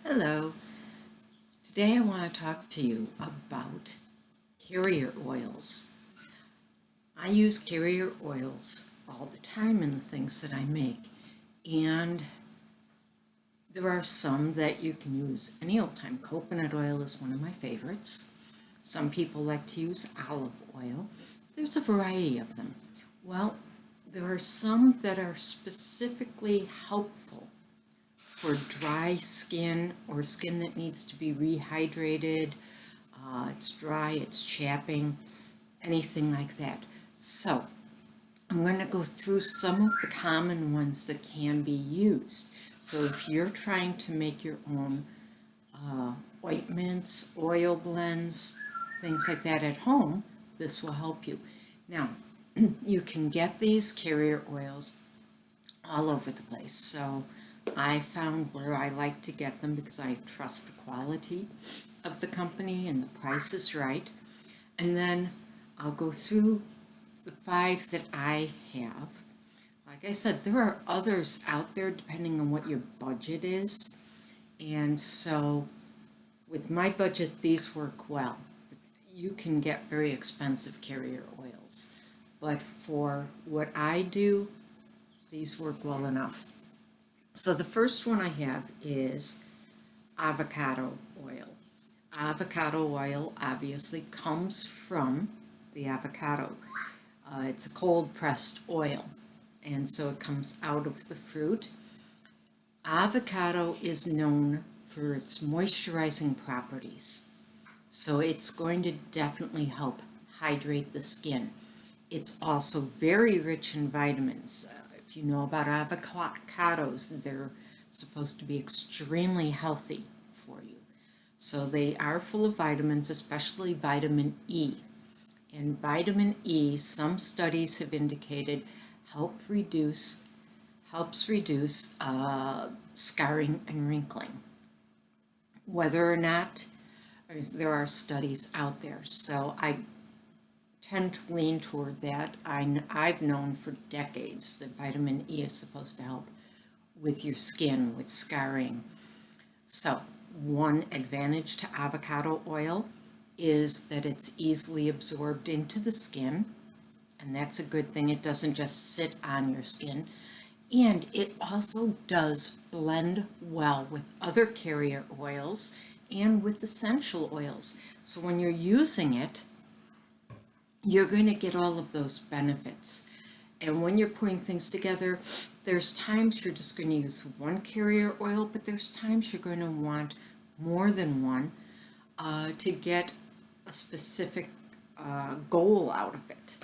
Hello. Today I want to talk to you about carrier oils. I use carrier oils all the time in the things that I make, and there are some that you can use any old time. Coconut oil is one of my favorites. Some people like to use olive oil. There's a variety of them. Well, there are some that are specifically helpful for dry skin or skin that needs to be rehydrated. It's dry, it's chapping, anything like that. So I'm going to go through some of the common ones that can be used. So if you're trying to make your own ointments, oil blends, things like that at home, this will help you. Now, you can get these carrier oils all over the place. So I found where I like to get them because I trust the quality of the company and the price is right. And then I'll go through the 5 that I have. Like I said, there are others out there depending on what your budget is. And so with my budget, these work well. You can get very expensive carrier oils, but for what I do, these work well enough. So the first one I have is avocado oil. Avocado oil obviously comes from the avocado. It's a cold pressed oil, and so it comes out of the fruit. Avocado is known for its moisturizing properties, so it's going to definitely help hydrate the skin. It's also very rich in vitamins. If you know about avocados, they're supposed to be extremely healthy for you. So they are full of vitamins, especially vitamin E. And vitamin E, some studies have indicated, helps reduce scarring and wrinkling. Whether or not, there are studies out there, so I tend to lean toward that. I've known for decades that vitamin E is supposed to help with your skin, with scarring. So one advantage to avocado oil is that it's easily absorbed into the skin, and that's a good thing. It doesn't just sit on your skin. And it also does blend well with other carrier oils and with essential oils. So when you're using it, you're going to get all of those benefits. And when you're putting things together, there's times you're just going to use one carrier oil, but there's times you're going to want more than one to get a specific goal out of it.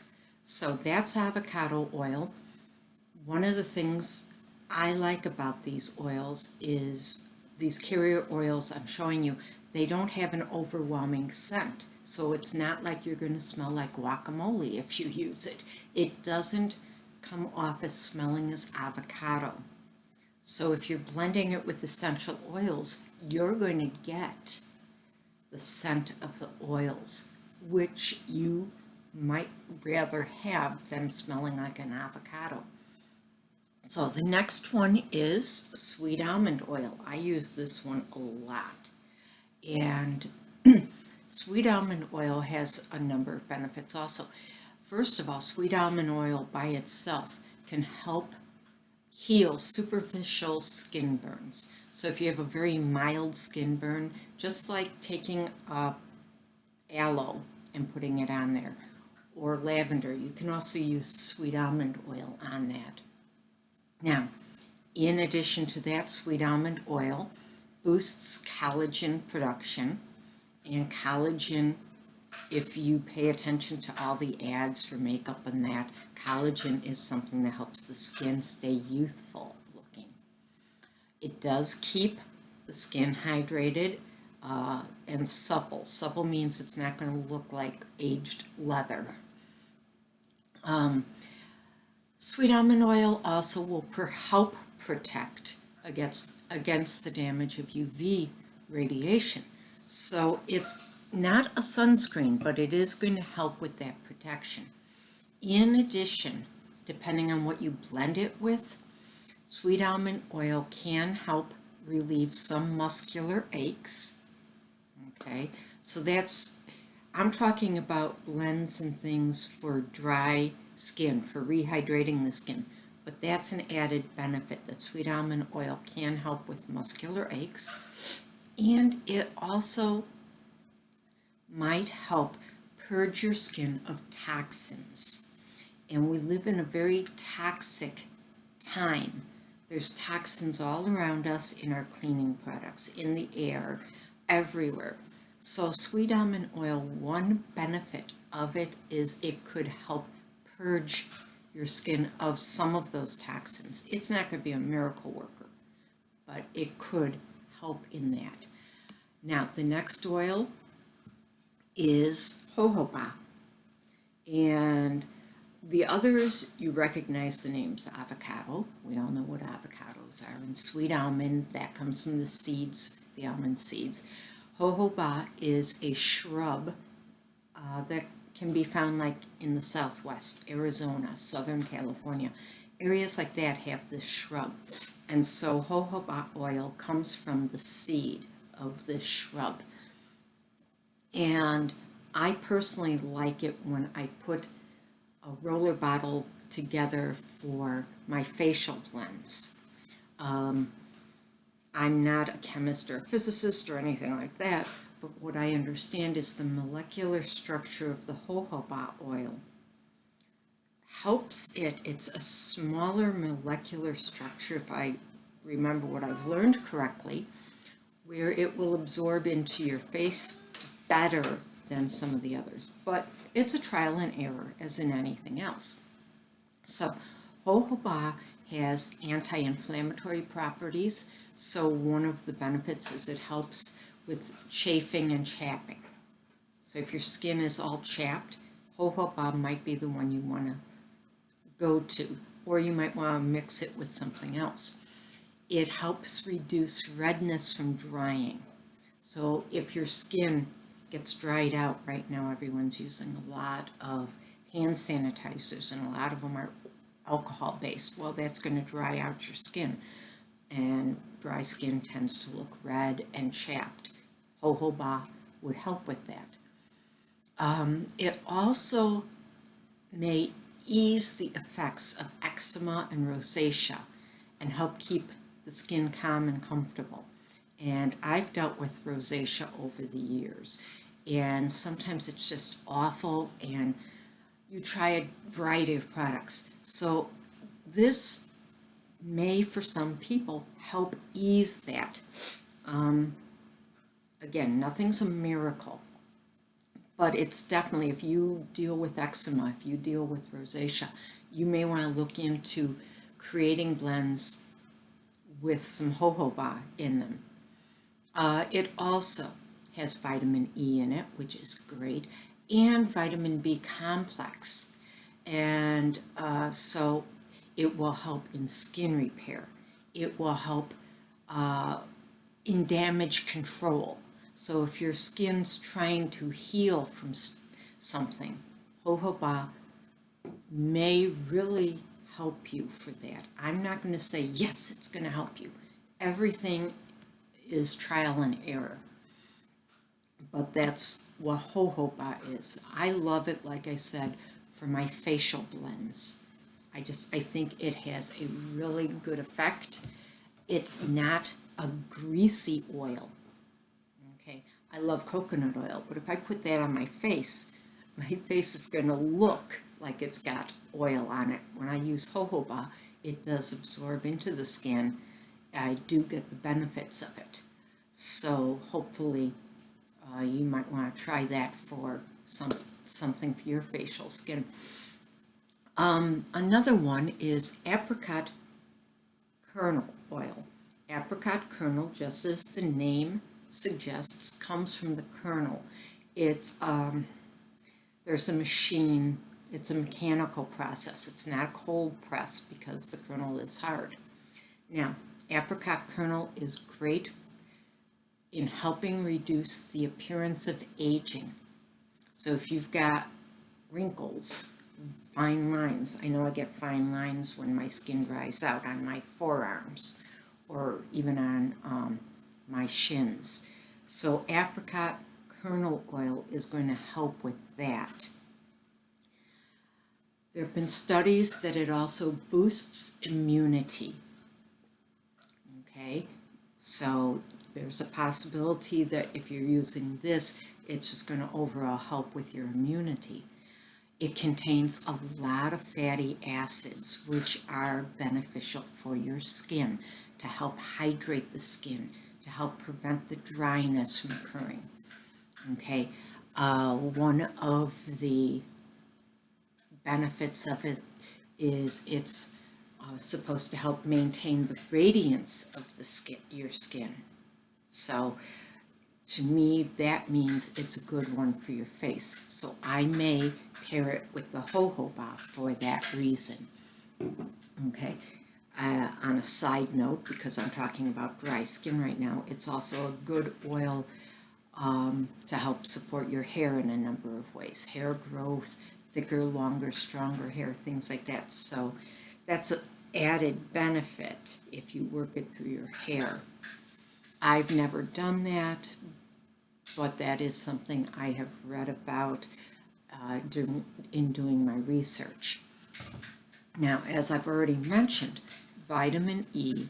So that's avocado oil. One of the things I like about these oils is these carrier oils I'm showing you, they don't have an overwhelming scent. So it's not like you're going to smell like guacamole if you use it. It doesn't come off as smelling as avocado. So if you're blending it with essential oils, you're going to get the scent of the oils, which you might rather have than smelling like an avocado. So the next one is sweet almond oil. I use this one a lot. And sweet almond oil has a number of benefits also. First of all, sweet almond oil by itself can help heal superficial skin burns. So if you have a very mild skin burn, just like taking aloe and putting it on there, or lavender, you can also use sweet almond oil on that. Now, in addition to that, sweet almond oil boosts collagen production, and collagen, if you pay attention to all the ads for makeup and that, collagen is something that helps the skin stay youthful looking. It does keep the skin hydrated and supple. Supple means it's not going to look like aged leather. Sweet almond oil also will help protect against the damage of UV radiation. So it's not a sunscreen, but it is going to help with that protection. In addition, depending on what you blend it with, sweet almond oil can help relieve some muscular aches. Okay, so I'm talking about blends and things for dry skin, for rehydrating the skin. But that's an added benefit that sweet almond oil can help with muscular aches. And it also might help purge your skin of toxins. And we live in a very toxic time. There's toxins all around us in our cleaning products, in the air, everywhere. So sweet almond oil, one benefit of it is it could help purge your skin of some of those toxins. It's not going to be a miracle worker, but it could help in that. Now, the next oil is jojoba. And the others, you recognize the names. Avocado, we all know what avocados are. And sweet almond, that comes from the seeds, the almond seeds. Jojoba is a shrub that can be found like in the Southwest, Arizona, Southern California. Areas like that have this shrub. And so jojoba oil comes from the seed of this shrub. And I personally like it when I put a roller bottle together for my facial blends. I'm not a chemist or a physicist or anything like that, but what I understand is the molecular structure of the jojoba oil helps it. It's a smaller molecular structure, if I remember what I've learned correctly, where it will absorb into your face better than some of the others. But it's a trial and error, as in anything else. So jojoba has anti-inflammatory properties. So one of the benefits is it helps with chafing and chapping. So if your skin is all chapped, jojoba might be the one you want to go to, or you might want to mix it with something else. It helps reduce redness from drying. So if your skin gets dried out, right now everyone's using a lot of hand sanitizers and a lot of them are alcohol based. Well, that's going to dry out your skin, and dry skin tends to look red and chapped. Jojoba would help with that. It also may ease the effects of eczema and rosacea and help keep the skin calm and comfortable. And I've dealt with rosacea over the years, and sometimes it's just awful, and you try a variety of products. So this may, for some people, help ease that. Again, nothing's a miracle, but it's definitely, if you deal with eczema, if you deal with rosacea, you may want to look into creating blends with some jojoba in them. It also has vitamin E in it, which is great, and vitamin B complex. And so it will help in skin repair. It will help in damage control. So if your skin's trying to heal from something, jojoba may really help you for that. I'm not going to say, yes, it's going to help you. Everything is trial and error. But that's what jojoba is. I love it, like I said, for my facial blends. I think it has a really good effect. It's not a greasy oil. Okay, I love coconut oil, but if I put that on my face is going to look like it's got oil on it. When I use jojoba, it does absorb into the skin. I do get the benefits of it. So hopefully you might want to try that for something for your facial skin. Another one is apricot kernel oil. Apricot kernel, just as the name suggests, comes from the kernel. It's there's a machine. It's a mechanical process. It's not a cold press because the kernel is hard. Now, apricot kernel is great in helping reduce the appearance of aging. So if you've got wrinkles, fine lines, I know I get fine lines when my skin dries out on my forearms, or even on my shins. So apricot kernel oil is going to help with that. There have been studies that it also boosts immunity. Okay, so there's a possibility that if you're using this, it's just going to overall help with your immunity. It contains a lot of fatty acids, which are beneficial for your skin, to help hydrate the skin, to help prevent the dryness from occurring. Okay, one of the benefits of it is it's supposed to help maintain the radiance of the skin, your skin. So to me, that means it's a good one for your face. So I may pair it with the jojoba for that reason. Okay. On a side note, because I'm talking about dry skin right now, it's also a good oil to help support your hair in a number of ways. Hair growth, thicker, longer, stronger hair, things like that. So that's an added benefit if you work it through your hair. I've never done that, but that is something I have read about in doing my research. Now, as I've already mentioned, vitamin E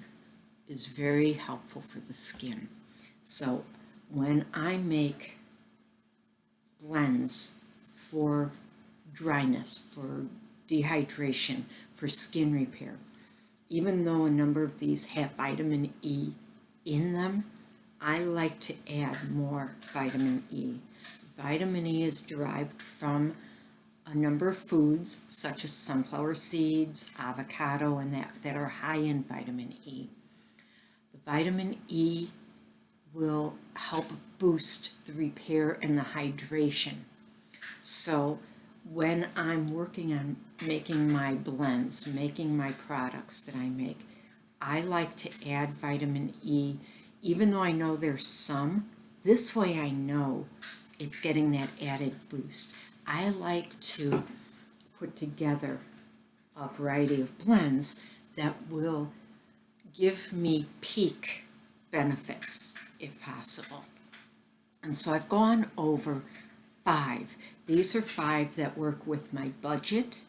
is very helpful for the skin. So when I make blends for dryness, for dehydration, for skin repair, even though a number of these have vitamin E in them, I like to add more vitamin E. Vitamin E is derived from a number of foods such as sunflower seeds, avocado, and that are high in vitamin E. The vitamin E will help boost the repair and the hydration. So when I'm working on making my blends, making my products that I make, I like to add vitamin E, even though I know there's some. This way I know it's getting that added boost. I like to put together a variety of blends that will give me peak benefits if possible. And so I've gone over 5. These are 5 that work with my budget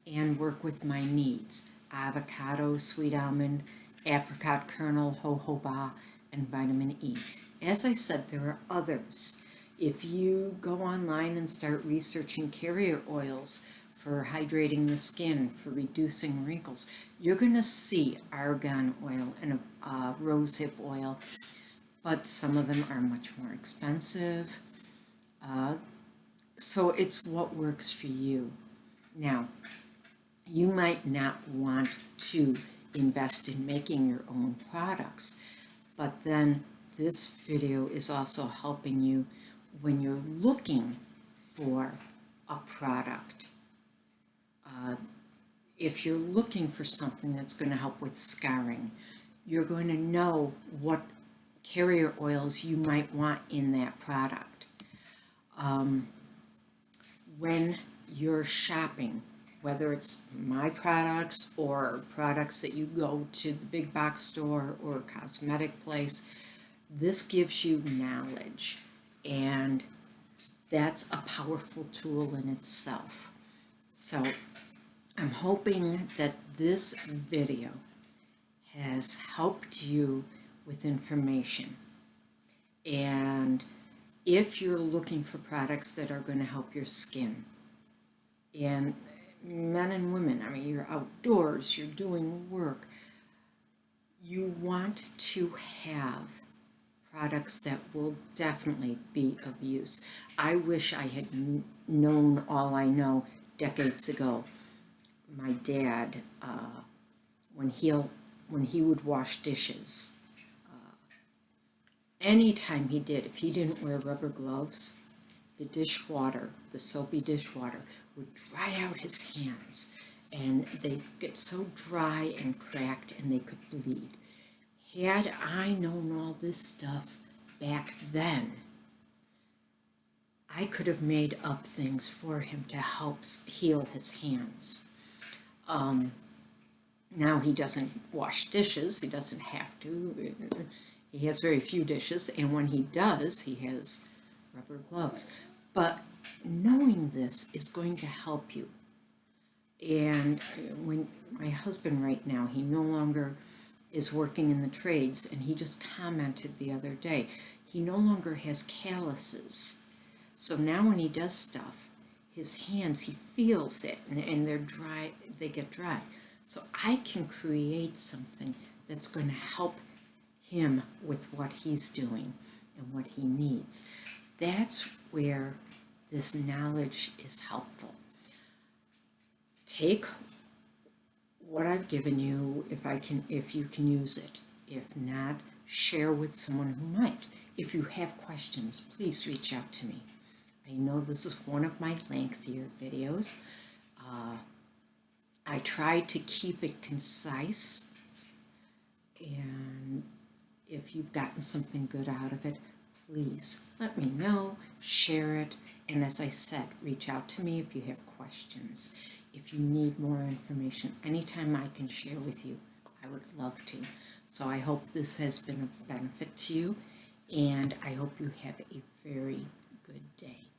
and work with my needs: avocado, sweet almond, apricot kernel, jojoba, and vitamin E. As I said, there are others. If you go online and start researching carrier oils for hydrating the skin, for reducing wrinkles, you're going to see argan oil and rosehip oil, but some of them are much more expensive. So it's what works for you. Now, you might not want to invest in making your own products, but then this video is also helping you when you're looking for a product. If you're looking for something that's going to help with scarring, you're going to know what carrier oils you might want in that product. When you're shopping, whether it's my products or products that you go to the big box store or cosmetic place, this gives you knowledge, and that's a powerful tool in itself. So I'm hoping that this video has helped you with information. And if you're looking for products that are going to help your skin, and men and women, I mean, you're outdoors, you're doing work, you want to have products that will definitely be of use. I wish I had known all I know decades ago. My dad, when he would wash dishes, anytime he did, if he didn't wear rubber gloves, the dishwater, the soapy dishwater, would dry out his hands, and they'd get so dry and cracked and they could bleed. Had I known all this stuff back then, I could have made up things for him to help heal his hands. Now he doesn't wash dishes, he doesn't have to. He has very few dishes, and when he does, he has rubber gloves. But knowing this is going to help you. And when my husband right now, he no longer is working in the trades, and he just commented the other day, he no longer has calluses. So now when he does stuff, his hands, he feels it, and they're dry, they get dry. So I can create something that's going to help him with what he's doing and what he needs. That's where this knowledge is helpful. Take what I've given you if you can use it. If not, share with someone who might. If you have questions, please reach out to me. I know this is one of my lengthier videos. I try to keep it concise, and if you've gotten something good out of it, please let me know, share it, and as I said, reach out to me if you have questions. If you need more information, anytime I can share with you, I would love to. So I hope this has been a benefit to you, and I hope you have a very good day.